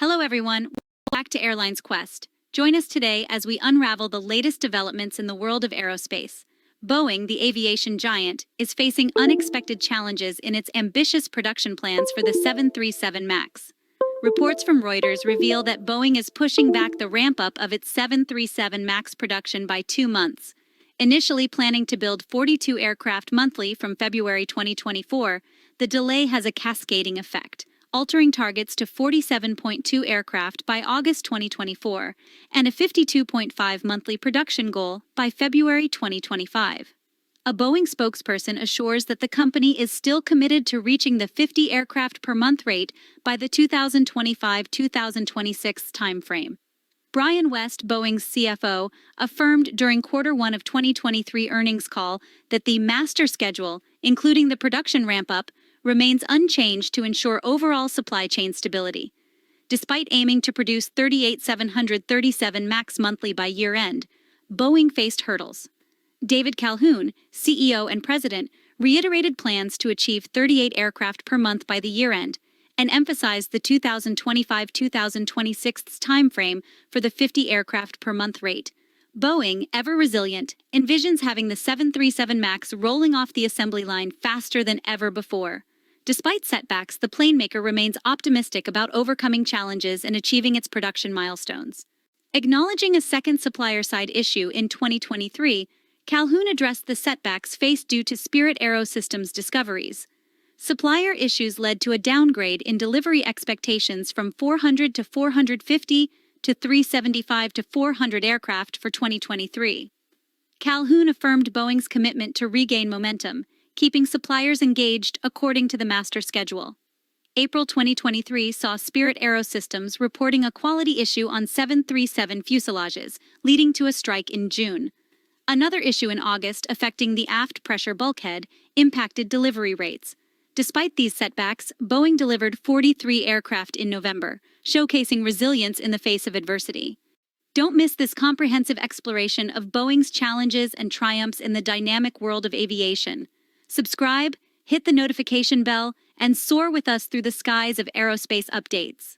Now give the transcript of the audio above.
Hello everyone, welcome back to Airlines Quest. Join us today as we unravel the latest developments in the world of aerospace. Boeing, the aviation giant, is facing unexpected challenges in its ambitious production plans for the 737 MAX. Reports from Reuters reveal that Boeing is pushing back the ramp-up of its 737 MAX production by 2 months. Initially planning to build 42 aircraft monthly from February 2024, the delay has a cascading effect, altering targets to 47.2 aircraft by August 2024 and a 52.5 monthly production goal by February 2025. A Boeing spokesperson assures that the company is still committed to reaching the 50 aircraft per month rate by the 2025-2026 timeframe. Brian West, Boeing's CFO, affirmed during Q1 of 2023 earnings call that the master schedule, including the production ramp-up, remains unchanged to ensure overall supply chain stability. Despite aiming to produce 38,737 MAX monthly by year-end, Boeing faced hurdles. David Calhoun, CEO and president, reiterated plans to achieve 38 aircraft per month by the year-end and emphasized the 2025-2026 timeframe for the 50 aircraft per month rate. Boeing, ever resilient, envisions having the 737 MAX rolling off the assembly line faster than ever before. Despite setbacks, the plane maker remains optimistic about overcoming challenges and achieving its production milestones. Acknowledging a second supplier-side issue in 2023, Calhoun addressed the setbacks faced due to Spirit AeroSystems discoveries. Supplier issues led to a downgrade in delivery expectations from 400 to 450 to 375 to 400 aircraft for 2023. Calhoun affirmed Boeing's commitment to regain momentum, keeping suppliers engaged according to the master schedule. April 2023 saw Spirit AeroSystems reporting a quality issue on 737 fuselages, leading to a strike in June. Another issue in August affecting the aft pressure bulkhead impacted delivery rates. Despite these setbacks, Boeing delivered 43 aircraft in November, showcasing resilience in the face of adversity. Don't miss this comprehensive exploration of Boeing's challenges and triumphs in the dynamic world of aviation. Subscribe, hit the notification bell, and soar with us through the skies of aerospace updates.